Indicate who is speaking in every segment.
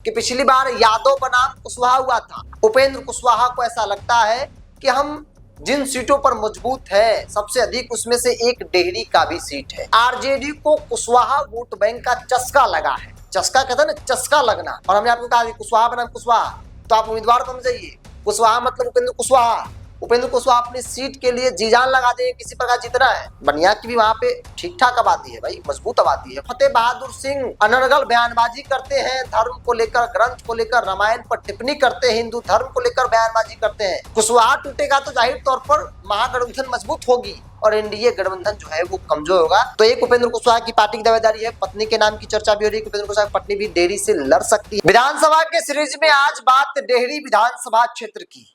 Speaker 1: कि पिछली बार यादव बनाम कुशवाहा हुआ था। उपेंद्र कुशवाहा को ऐसा लगता है कि हम जिन सीटों पर मजबूत है सबसे अधिक उसमें से एक डेहरी का भी सीट है। आरजेडी को कुशवाहा वोट बैंक का चस्का लगा है। चस्का कहते हैं ना, चस्का लगना। और हमने आपको कहा कि कुशवाहा बनाम कुशवाहा, तो आप उम्मीदवार को समझिए। कुशवाहा मतलब उपेंद्र कुशवाहा। उपेंद्र कुशवाहा अपनी सीट के लिए जी जान लगा देंगे, किसी प्रकार जीतना है। बनिया की भी वहां पे ठीक ठाक आबादी है भाई, मजबूत आबादी है। फतेह बहादुर सिंह अनर्गल बयानबाजी करते हैं, धर्म को लेकर, ग्रंथ को लेकर, रामायण पर टिप्पणी करते हैं, हिंदू धर्म को लेकर बयानबाजी करते हैं। कुशवाहा टूटेगा तो जाहिर तौर पर महागठबंधन मजबूत होगी और एनडीए गठबंधन जो है वो कमजोर होगा। तो एक उपेंद्र कुशवाहा की पार्टी की दावेदारी है। पत्नी के नाम की चर्चा भी हो रही है। उपेंद्र कुशवाहा की पत्नी भी डेहरी से लड़ सकती है। विधानसभा के सीरीज में आज बात डेहरी विधानसभा क्षेत्र की,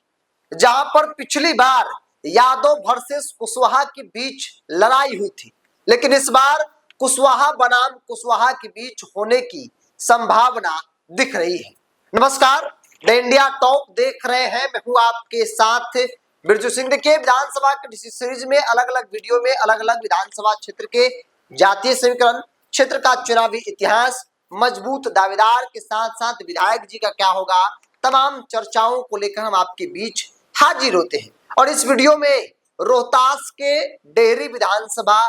Speaker 1: जहां पर पिछली बार यादव वर्सेस कुशवाहा के बीच लड़ाई हुई थी, लेकिन इस बार कुशवाहा बनाम कुशवाहा के बीच होने की संभावना दिख रही है। नमस्कार, द इंडिया टॉप देख रहे हैं, मैं हूं आपके साथ बिरजू सिंह। देखिए, विधानसभा के सीरीज में अलग अलग वीडियो में अलग अलग विधानसभा क्षेत्र के जातीय समीकरण, क्षेत्र का चुनावी इतिहास, मजबूत दावेदार के साथ साथ विधायक जी का क्या होगा, तमाम चर्चाओं को लेकर हम आपके बीच हाजिर होते हैं। और इस वीडियो में रोहतास के डेहरी विधानसभा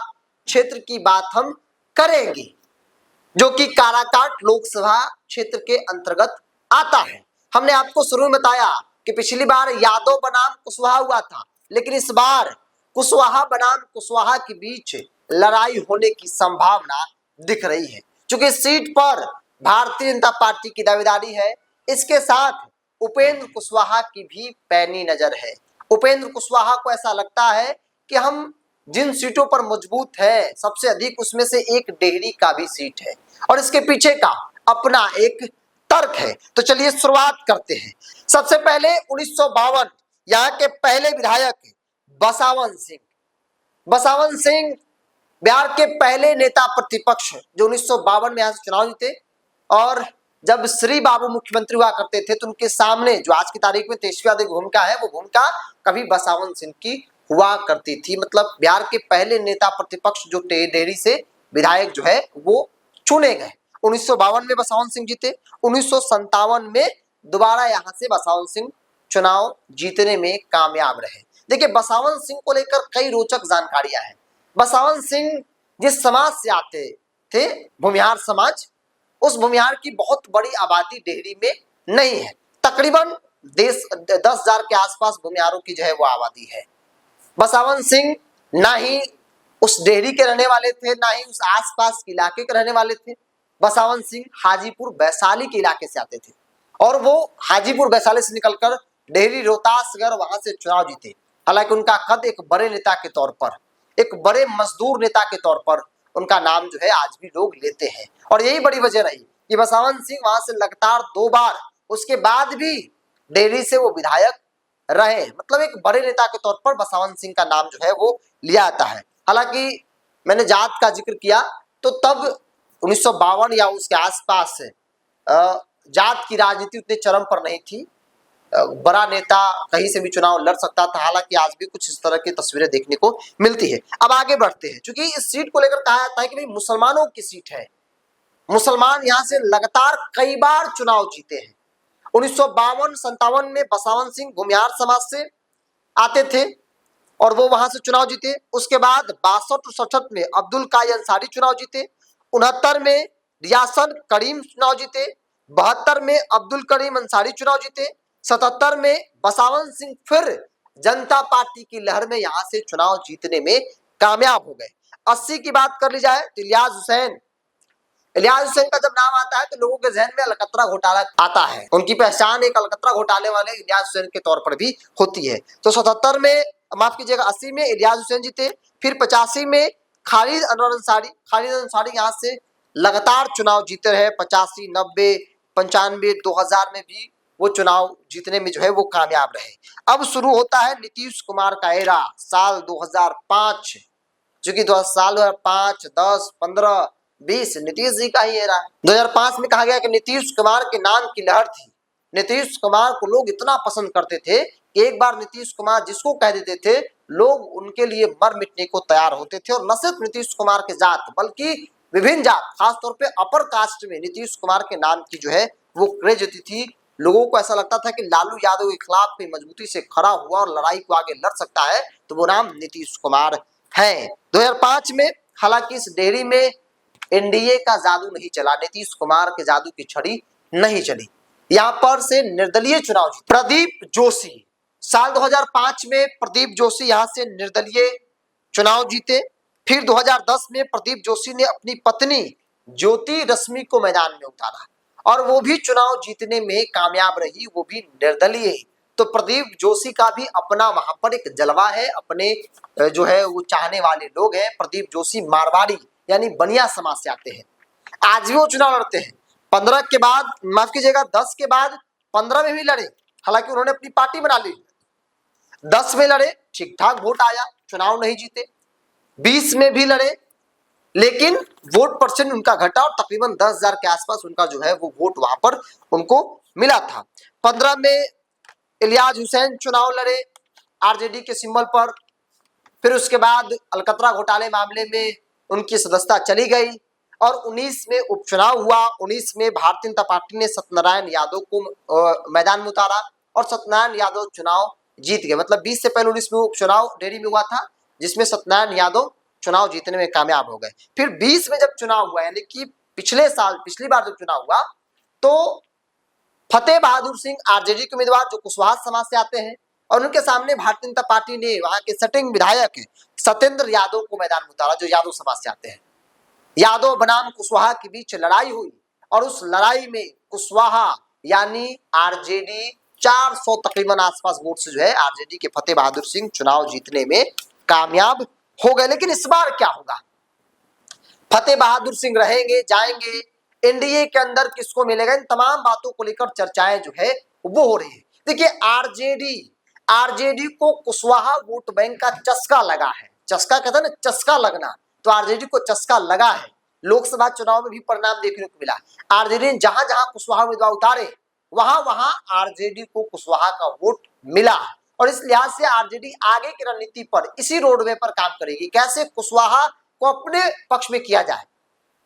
Speaker 1: क्षेत्र की बात हम करेंगे, जो कि काराकाट लोकसभा क्षेत्र के अंतर्गत आता है। हमने आपको शुरू में बताया कि पिछली बार यादव बनाम कुशवाहा हुआ था, लेकिन इस बार कुशवाहा बनाम कुशवाहा के बीच लड़ाई होने की संभावना दिख रही है। चूंकि इस सीट पर भारतीय जनता पार्टी की दावेदारी है, इसके साथ उपेंद्र कुशवाहा की भी पैनी नजर है। उपेंद्र कुशवाहा को ऐसा लगता है कि हम जिन सीटों पर मजबूत है सबसे अधिक उसमें से एक डेहरी का भी सीट है, और इसके पीछे का अपना एक तर्क है। तो चलिए शुरुआत करते हैं। सबसे पहले 1952 यहाँ के पहले विधायक बसावन सिंह। बसावन सिंह बिहार के पहले नेता प्रतिपक्ष जो 1952 में यहाँ से चुनाव जीते, और जब श्री बाबू मुख्यमंत्री हुआ करते थे तो उनके सामने जो आज की तारीख में तेजस्वी यादव की भूमिका है, वो भूमिका कभी बसावन सिंह की हुआ करती थी। मतलब बिहार के पहले नेता प्रतिपक्ष जो डेहरी से विधायक जो है वो चुने गए। 1952 में बसावन सिंह जीते। 1957 में दोबारा यहाँ से बसावन सिंह चुनाव जीतने में कामयाब रहे। देखिए, बसावन सिंह को लेकर कई रोचक जानकारियां हैं। बसावन सिंह जिस समाज से आते थे, भूमिहार समाज, उस भूमिहार की बहुत बड़ी आबादी डेहरी में नहीं है। तकरीबन 10,000 के आसपास भूमिहारों की जो है वो आबादी है। बसावन सिंह ना ही उस डेहरी के रहने वाले थे, ना ही उस आसपास के इलाके के रहने वाले थे। बसावन सिंह हाजीपुर वैशाली के इलाके से आते थे, और वो हाजीपुर वैशाली से निकलकर डेहरी रोहतास गए, वहां से चुनाव जीते। हालांकि उनका कद एक बड़े नेता के तौर पर, एक बड़े मजदूर नेता के तौर पर उनका नाम जो है आज भी लोग लेते हैं। और यही बड़ी वजह रही कि बसावन सिंह वहां से लगातार 2 बार उसके बाद भी डेहरी से वो विधायक रहे। मतलब एक बड़े नेता के तौर पर बसावन सिंह का नाम जो है वो लिया जाता है। हालांकि मैंने जात का जिक्र किया तो तब 1952 या उसके आसपास जात की राजनीति उतने चरम पर नहीं थी। बड़ा नेता कहीं से भी चुनाव लड़ सकता था। हालांकि आज भी कुछ इस तरह की तस्वीरें देखने को मिलती है। अब आगे बढ़ते हैं। क्योंकि इस सीट को लेकर कहा जाता है कि भाई मुसलमानों की सीट है, मुसलमान यहाँ से लगातार कई बार चुनाव जीते हैं। 1952-57 में बसावन सिंह भूमिहार समाज से आते थे और वो वहां से चुनाव जीते। उसके बाद 62-67 में अब्दुल काई अंसारी चुनाव जीते। 69 में रियासन करीम चुनाव जीते। 72 में अब्दुल करीम अंसारी चुनाव जीते। 77 में बसावन सिंह फिर जनता पार्टी की लहर में यहां से चुनाव जीतने में कामयाब हो गए। 80 की बात कर ली जाए तो इलियास हुसैन का जब नाम आता है तो लोगों के जहन में अलकतरा घोटाला आता है। उनकी पहचान एक अलकतरा घोटाले वाले इलियास हुसैन के तौर पर भी होती है। तो 77 में, माफ कीजिएगा, 80 में इलियास हुसैन जीते। फिर 85 में खालिद अंसारी यहाँ से लगातार चुनाव जीते रहे। 85, 90, 95, 2000 में भी वो चुनाव जीतने में जो है वो कामयाब रहे। अब शुरू होता है नीतीश कुमार का एरा, साल 2005, जो कि 2005, 10, 15, 20 नीतीश जी का ही एरा है। 2005 में कहा गया कि नीतीश कुमार के नाम की लहर थी। नीतीश कुमार को लोग इतना पसंद करते थे कि एक बार नीतीश कुमार जिसको कह देते थे, लोग उनके लिए मर मिटने को तैयार होते थे। और न सिर्फ नीतीश कुमार के जात, बल्कि विभिन्न जात, खासतौर पे अपर कास्ट में नीतीश कुमार के नाम की जो है वो क्रेज होती थी। लोगों को ऐसा लगता था कि लालू यादव के खिलाफ कोई मजबूती से खड़ा हुआ और लड़ाई को आगे लड़ सकता है तो वो नाम नीतीश कुमार है। 2005 में हालांकि इस डेयरी में एनडीए का जादू नहीं चला, नीतीश कुमार के जादू की छड़ी नहीं चली। यहाँ पर से निर्दलीय चुनाव जीते प्रदीप जोशी। साल 2005 में प्रदीप जोशी यहाँ से निर्दलीय चुनाव जीते। फिर 2010 में प्रदीप जोशी ने अपनी पत्नी ज्योति रश्मि को मैदान में उतारा और वो भी चुनाव जीतने में कामयाब रही, वो भी निर्दलीय। तो प्रदीप जोशी का भी अपना वहां पर एक जलवा है, अपने जो है वो चाहने वाले लोग हैं। प्रदीप जोशी मारवाड़ी यानी बनिया समाज से आते हैं, आज भी वो चुनाव लड़ते हैं। 15 के बाद, माफ कीजिएगा 10 के बाद 15 में भी लड़े, हालांकि उन्होंने अपनी पार्टी बना ली। 10 में लड़े, ठीक ठाक वोट आया, चुनाव नहीं जीते। 20 में भी लड़े लेकिन वोट परसेंट उनका घटा और तकरीबन 10,000 के आसपास उनका जो है वो वोट वहां पर उनको मिला था। 15 में इलियास हुसैन चुनाव लड़े आरजेडी के सिंबल पर। फिर उसके बाद अलकतरा घोटाले मामले में उनकी सदस्यता चली गई और 19 में उपचुनाव हुआ। 19 में भारतीय जनता पार्टी ने सत्यनारायण यादव को मैदान में उतारा और सत्यनारायण यादव चुनाव जीत गए। मतलब 20 से पहले 19 में उपचुनाव डेरी में हुआ था जिसमें सत्यनारायण यादव चुनाव जीतने में कामयाब हो गए। फिर 20 में जब चुनाव हुआ, यानी कि पिछले साल, पिछली बार जब चुनाव हुआ, तो फतेह बहादुर सिंह आरजेडी के उम्मीदवार जो कुशवाहा समाज से आते हैं और उनके सामने भारतीय जनता पार्टी ने वहां के सिटिंग विधायक सत्येंद्र यादव को मैदान में उतारा जो यादव समाज से आते हैं। यादव बनाम कुशवाहा के बीच लड़ाई हुई और उस लड़ाई में कुशवाहा यानी आरजेडी 400 तकरीबन आसपास वोट से जो है आरजेडी के फतेह बहादुर सिंह चुनाव जीतने में कामयाब हो गए। लेकिन इस बार क्या होगा? फतेह बहादुर सिंह रहेंगे, जाएंगे, एनडीए के अंदर किसको मिलेगा, इन तमाम बातों को लेकर चर्चाएं जो है वो हो रही है। देखिए आरजेडी को कुशवाहा वोट बैंक का चस्का लगा है। चस्का कहता है ना, चस्का लगना, तो आरजेडी को चस्का लगा है। लोकसभा चुनाव में भी परिणाम देखने को मिला। आरजेडी ने जहां जहां कुशवाहा उम्मीदवार उतारे वहां वहां आरजेडी को कुशवाहा का वोट मिला और इस लिहाज से आरजेडी आगे की रणनीति पर इसी रोडवे पर काम करेगी, कैसे कुशवाहा को अपने पक्ष में किया जाए।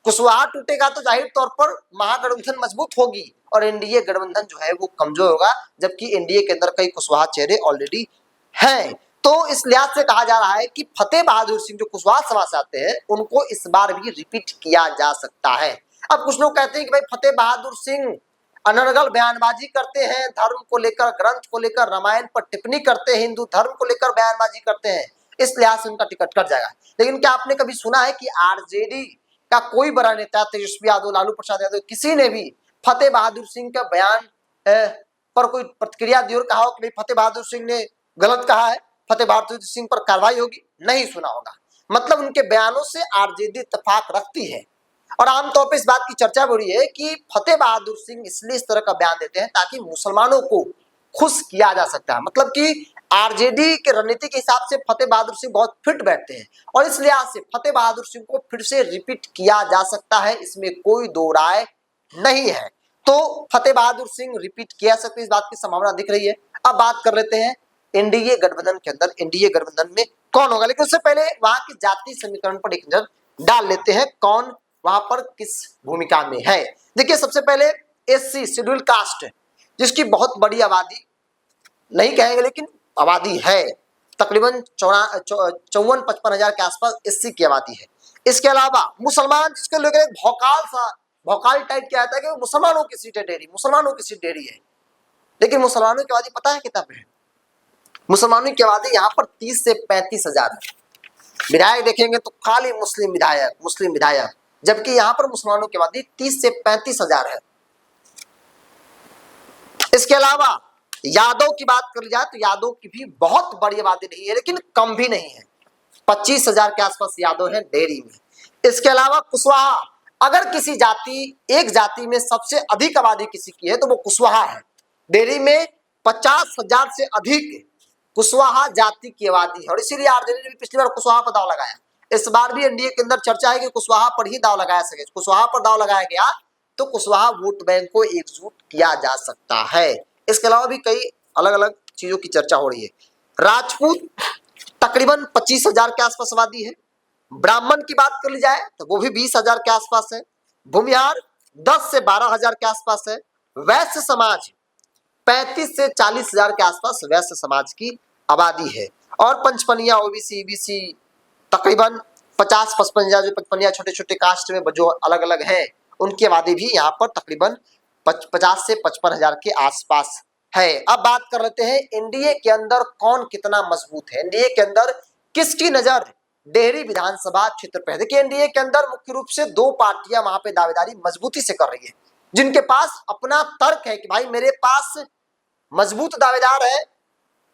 Speaker 1: कुशवाहा टूटेगा तो जाहिर तौर पर महागठबंधन मजबूत होगी और एनडीए गठबंधन जो है वो कमजोर होगा, जबकि एनडीए के अंदर कई कुशवाहा चेहरे ऑलरेडी हैं। तो इस लिहाज से कहा जा रहा है कि फतेह बहादुर सिंह जो कुशवाहा समाज से आते हैं उनको इस बार भी रिपीट किया जा सकता है। अब कुछ लोग कहते हैं कि भाई फतेह बहादुर सिंह अनर्गल बयानबाजी करते हैं, धर्म को लेकर, ग्रंथ को लेकर, रामायण पर टिप्पणी करते हैं, हिंदू धर्म को लेकर बयानबाजी करते हैं, इस लिहाज से उनका टिकट कट जाएगा। लेकिन क्या आपने कभी सुना है कि आरजेडी का कोई बड़ा नेता, तेजस्वी यादव, लालू प्रसाद यादव, किसी ने भी फतेह बहादुर सिंह का बयान पर कोई प्रतिक्रिया दी और कहा हो कि भाई फतेह बहादुर सिंह ने गलत कहा है, फतेह बहादुर सिंह पर कार्रवाई होगी? नहीं सुना होगा। मतलब उनके बयानों से आरजेडी इत्तेफाक रखती है और आमतौर पर इस बात की चर्चा हो रही है कि फतेह बहादुर सिंह इसलिए इस तरह का बयान देते हैं ताकि मुसलमानों को खुश किया जा सकता है। मतलब कि आरजेडी के रणनीति के हिसाब से फतेह बहादुर सिंह बहुत फिट बैठते हैं और इस लिहाज से फतेह बहादुर सिंह को फिर से रिपीट किया जा सकता है, इसमें कोई दो राय नहीं है। तो फतेह बहादुर सिंह रिपीट किया सकते, इस बात की संभावना दिख रही है। अब बात कर लेते हैं एनडीए गठबंधन के अंदर, एनडीए गठबंधन में कौन होगा। लेकिन उससे पहले वहां की जाति समीकरण पर एक नजर डाल लेते हैं, कौन वहां पर किस भूमिका में है। देखिए सबसे पहले एससी शेड्यूल कास्ट, जिसकी बहुत बड़ी आबादी नहीं कहेंगे लेकिन आबादी है, तकरीबन 54-55 हजार के आसपास एससी की आबादी है। इसके अलावा मुसलमान, जिसके लेकर एक भौकाल टाइप किया जाता है कि मुसलमानों की सीटें डेरी, मुसलमानों की सीट डेरी है, लेकिन मुसलमानों की आबादी पता है कितना है? मुसलमानों की आबादी यहाँ पर 30 से 35 हजार है। विधायक देखेंगे तो खाली मुस्लिम विधायक, जबकि यहाँ पर मुसलमानों की आबादी 30 से 35 हजार है। इसके अलावा यादव की बात कर जाए तो यादव की भी बहुत बड़ी आबादी नहीं है लेकिन कम भी नहीं है, 25 हजार के आसपास यादव है डेरी में। इसके अलावा कुशवाहा, अगर किसी जाति, एक जाति में सबसे अधिक आबादी किसी की है तो वो कुशवाहा है। डेरी में 50 हजार से अधिक कुशवाहा जाति की आबादी है और इसीलिए आरजेडी ने पिछली बार कुशवाहा पर दाव लगाया। इस बार भी एनडीए के अंदर चर्चा है कि कुशवाहा पर ही दाव लगाया सके। कुशवाहा पर दाव लगाया गया तो कुशवाहा वोट बैंक को एकजुट किया जा सकता है। इसके अलावा भी कई अलग अलग चीजों की चर्चा हो रही है। राजपूत तकरीबन 25 हजार के आसपास आबादी है। ब्राह्मण की बात कर ली जाए तो वो भी 20 हजार के आसपास है। भूमिहार 10 से 12 हजार के आसपास है। वैश्य समाज 35 से 40 हजार के आसपास वैश्य समाज की आबादी है। और पंचपनिया, ओबीसी, ईबीसी तकरीबन 50-55 हजार, जो पंचपनिया छोटे छोटे कास्ट में जो अलग अलग है, उनकी आबादी भी यहाँ पर तकरीबन 50 से 55 हजार के आसपास है। अब बात कर लेते हैं एनडीए के अंदर कौन कितना मजबूत है, एनडीए के अंदर किसकी नजर डेहरी विधानसभा क्षेत्र पे है। देखिए एनडीए के अंदर मुख्य रूप से दो पार्टियां वहां पे दावेदारी मजबूती से कर रही है, जिनके पास अपना तर्क है कि भाई मेरे पास मजबूत दावेदार है,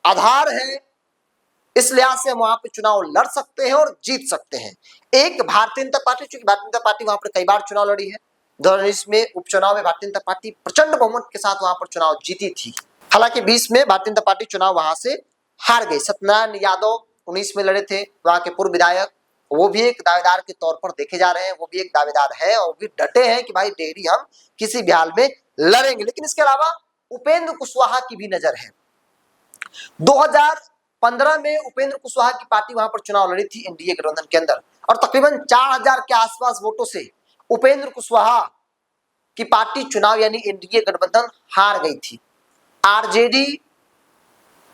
Speaker 1: आधार है, इस लिहाज से हम वहां पे चुनाव लड़ सकते हैं और जीत सकते हैं। एक भारतीय जनता पार्टी, चूंकि भारतीय जनता पार्टी वहां पर कई बार चुनाव लड़ी है, 2019 में उपचुनाव में भारतीय जनता पार्टी प्रचंड बहुमत के साथ वहां पर चुनाव जीती थी। हालांकि 20 में भारतीय जनता पार्टी चुनाव वहां से हार गई। सत्यनारायण यादव 19 में लड़े थे, वहां के पूर्व विधायक, वो भी एक दावेदार के तौर पर देखे जा रहे हैं, वो भी एक दावेदार है और भी डटे हैं कि भाई डेहरी हम किसी भी हाल में लड़ेंगे। लेकिन इसके अलावा उपेंद्र कुशवाहा की भी नजर है। 2015 में उपेंद्र कुशवाहा की पार्टी वहां पर चुनाव लड़ी थी एनडीए गठबंधन के अंदर, और तकरीबन 4000 के आसपास वोटों से उपेंद्र कुशवाहा की पार्टी चुनाव यानी एनडीए गठबंधन हार गई थी। आरजेडी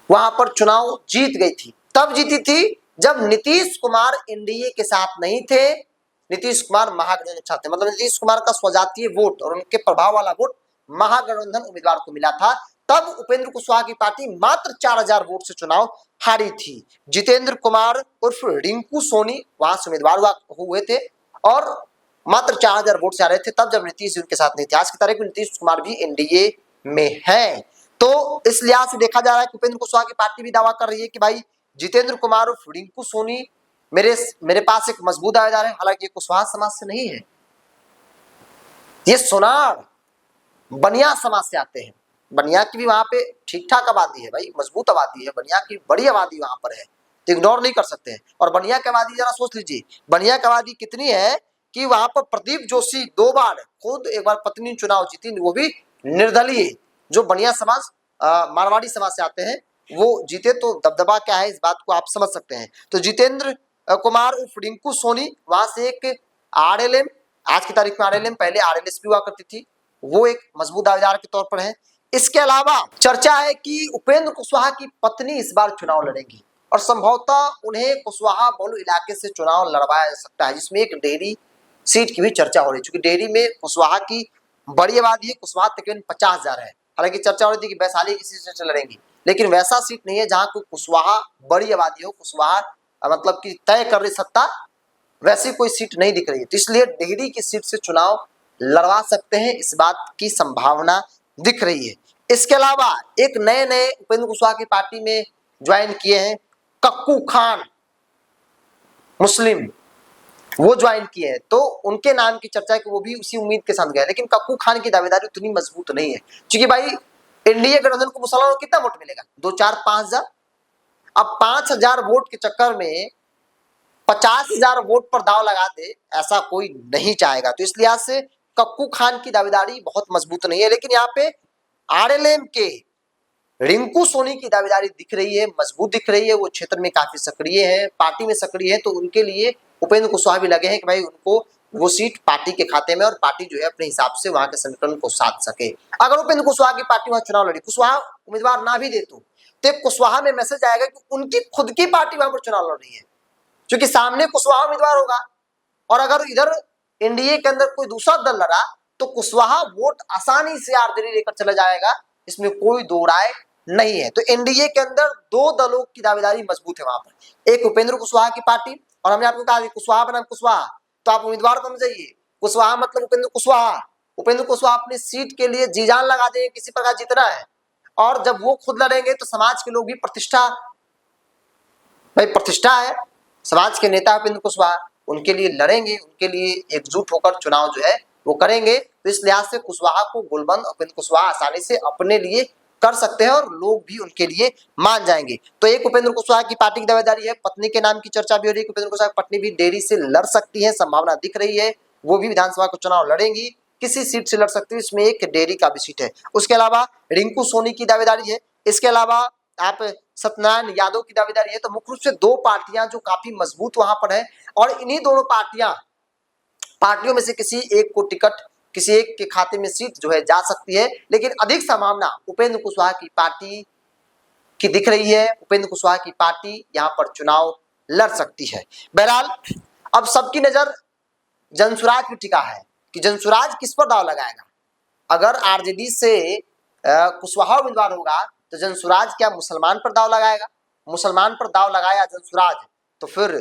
Speaker 1: वहां पर चुनाव जीत गई थी। तब जीती थी जब नीतीश कुमार एनडीए के साथ नहीं थे, नीतीश कुमार महागठबंधन के साथ थे, मतलब नीतीश कुमार का स्वजातीय वोट और उनके प्रभाव वाला वोट महागठबंधन उम्मीदवार को मिला था। तब उपेंद्र कुशवाहा की पार्टी मात्र 4000 वोट से चुनाव हारी थी। जितेंद्र कुमार उर्फ रिंकू सोनी वहां से उम्मीदवार हुए थे और मात्र 4000 वोट से आ रहे थे, तब जब नीतीश जी उनके साथ नहीं थे। आज की तारीख में नीतीश कुमार भी एनडीए में है, तो इस लिहाज से देखा जा रहा है कि उपेंद्र कुशवाहा की पार्टी भी दावा कर रही है कि भाई जितेंद्र कुमार उर्फ रिंकू सोनी मेरे पास एक मजबूत दावेदार है। हालांकि ये कुशवाहा समाज से नहीं है, ये सोनार बनिया समाज से आते हैं। बनिया की भी वहां पे ठीक ठाक आबादी है भाई, मजबूत आबादी है, बनिया की बड़ी आबादी वहां पर है, तो इग्नोर नहीं कर सकते हैं। और बनिया की आबादी जरा सोच लीजिए, बनिया की आबादी कितनी है कि वहां पर प्रदीप जोशी 2 बार, खुद एक बार पत्नी चुनाव जीती, वो भी निर्दलीय, जो बनिया समाज मारवाड़ी समाज से आते हैं, वो जीते, तो दबदबा क्या है इस बात को आप समझ सकते हैं। तो जितेंद्र कुमार उर्फ रिंकू सोनी वहां से एक आरएलएम, आज की तारीख में आरएलएम, पहले आरएलएस भी हुआ करती थी, वो एक मजबूत दावेदार के तौर पर है। इसके अलावा चर्चा है कि उपेंद्र कुशवाहा की पत्नी इस बार चुनाव लड़ेगी और संभवतः उन्हें कुशवाहा बहुल इलाके से चुनाव लड़वाया जा सकता है, जिसमें एक डेहरी सीट की भी चर्चा हो रही है। चूंकि डेहरी में कुशवाहा की बड़ी आबादी है, कुशवाहा तकरीबन 50,000 है। हालांकि चर्चा हो रही थी कि वैशाली किसी सीट से लड़ेंगी, लेकिन वैसा सीट नहीं है जहां कोई कुशवाहा बड़ी आबादी हो, कुशवाहा मतलब कि तय कर रही सत्ता, वैसी कोई सीट नहीं दिख रही है। तो इसलिए डेहरी की सीट से चुनाव लड़वा सकते हैं, इस बात की संभावना दिख रही है। इसके अलावा एक नए उपेंद्र कुशवाहा की पार्टी में ज्वाइन किए हैं कक्कू खान, मुस्लिम, वो ज्वाइन किए हैं, तो उनके नाम की चर्चा है कि वो भी उसी उम्मीद के साथ गए। लेकिन कक्कू खान की दावेदारी उतनी मजबूत नहीं है, क्योंकि भाई एनडीए गठबंधन को मुसलमानों को कितना वोट मिलेगा, 2-4-5 हजार। अब 5000 वोट के चक्कर में 50,000 वोट पर दाव लगा दे, ऐसा कोई नहीं चाहेगा। तो इस लिहाज से कक्कू खान की दावेदारी बहुत मजबूत नहीं है। लेकिन यहाँ पे आरएलएम के रिंकू सोनी की दावेदारी दिख रही है, मजबूत दिख रही है, वो क्षेत्र में काफी सक्रिय है, पार्टी में सक्रिय है, तो उनके लिए उपेंद्र कुशवाहा भी लगे हैं कि भाई उनको वो सीट पार्टी के खाते में, और पार्टी जो है अपने हिसाब से वहां के संगठन को साध सके। अगर उपेंद्र कुशवाहा की पार्टी वहां चुनाव लड़ी, कुशवाहा उम्मीदवार ना भी दे तो कुशवाहा में मैसेज आएगा कि उनकी खुद की पार्टी वहां पर चुनाव लड़ रही है, क्योंकि सामने कुशवाहा उम्मीदवार होगा, और अगर इधर एनडीए के अंदर कोई दूसरा दल लड़ा तो कुशवाहा वोट आसानी से आरजेडी लेकर चला जाएगा, इसमें कोई दो राय नहीं है। तो एनडीए के अंदर 2 दलों की दावेदारी मजबूत है वहां पर, एक उपेंद्र कुशवाहा की पार्टी, और हमने आपको कहा कुशवाहा बनाम कुशवाहा, तो आप उम्मीदवार को समझिए, कुशवाहा मतलब उपेंद्र कुशवाहा। उपेंद्र कुशवाहा अपनी सीट के लिए जी जान लगा देंगे, किसी प्रकार जीतना है, और जब वो खुद लड़ेंगे तो समाज के लोग भी प्रतिष्ठा, भाई प्रतिष्ठा है, समाज के नेता उपेंद्र कुशवाहा, उनके लिए लड़ेंगे, उनके लिए एकजुट होकर चुनाव जो है वो करेंगे। तो इस लिहाज से कुशवाहा को गोलबंद उपेंद्र कुशवाहा आसानी से अपने लिए कर सकते हैं और लोग भी उनके लिए मान जाएंगे। तो एक उपेंद्र कुशवाहा की पार्टी की दावेदारी है, पत्नी के नाम की चर्चा भी हो रही है, उपेंद्र कुशवाहा की पत्नी भी डेहरी से लड़ सकती है, संभावना दिख रही है, वो भी विधानसभा को चुनाव लड़ेंगी, किसी सीट से लड़ सकती है, इसमें एक डेहरी का भी सीट है। उसके अलावा रिंकू सोनी की दावेदारी है। इसके अलावा आप सत्यनारायण यादव की दावेदारी है। तो मुख्य रूप से 2 पार्टियां जो काफी मजबूत वहां पर है, और इन्हीं दोनों पार्टियों में से किसी एक को टिकट किसी एक के खाते में सीट जो है जा सकती है, लेकिन अधिक संभावना उपेंद्र कुशवाहा की पार्टी की दिख रही है। उपेंद्र कुशवाहा की पार्टी यहाँ पर चुनाव लड़ सकती है। बहरहाल अब सबकी नजर जनसुराज पर टिका है कि जनसुराज किस पर दाव लगाएगा। अगर आरजेडी से कुशवाहा उम्मीदवार होगा तो जनसुराज क्या मुसलमान पर दाव लगाएगा? मुसलमान पर दाव लगाया जनसुराज तो फिर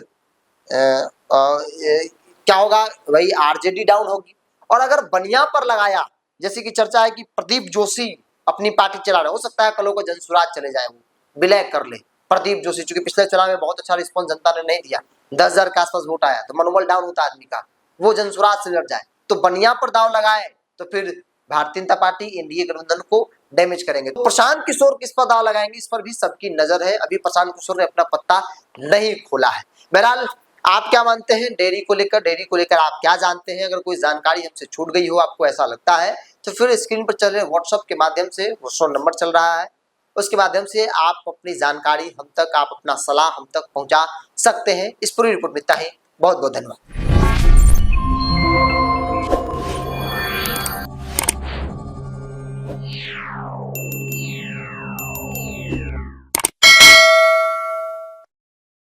Speaker 1: क्या होगा भाई, आरजेडी डाउन होगी। और अगर बनिया पर लगाया, जैसे कि चर्चा है कि प्रदीप जोशी अपनी पार्टी चला रहे, हो सकता है कल को जनसुराज चले जाए, वो विलय कर ले प्रदीप जोशी, चूंकि पिछले चुनाव में बहुत अच्छा रिस्पॉन्स जनता ने नहीं दिया, 10,000 के आसपास वोट आया, तो मनोबल डाउन होता आदमी का, वो जनसुराज से लड़ जाए तो बनिया पर दाव लगाए तो फिर भारतीय जनता पार्टी एनडीए गठबंधन को डैमेज करेंगे। तो प्रशांत किशोर किस पर दाव लगाएंगे, इस पर भी सबकी नजर है। अभी प्रशांत किशोर ने अपना पत्ता नहीं खोला है। बहरहाल आप क्या मानते हैं डेयरी को लेकर? डेयरी को लेकर आप क्या जानते हैं? अगर कोई जानकारी हमसे छूट गई हो, आपको ऐसा लगता है, तो फिर स्क्रीन पर चल रहे व्हाट्सएप के माध्यम से, व्हाट्सएप नंबर चल रहा है, उसके माध्यम से आप अपनी जानकारी हम तक, आप अपना सलाह हम तक पहुंचा सकते हैं। इस पूरी रिपोर्ट में इतना ही। बहुत बहुत धन्यवाद।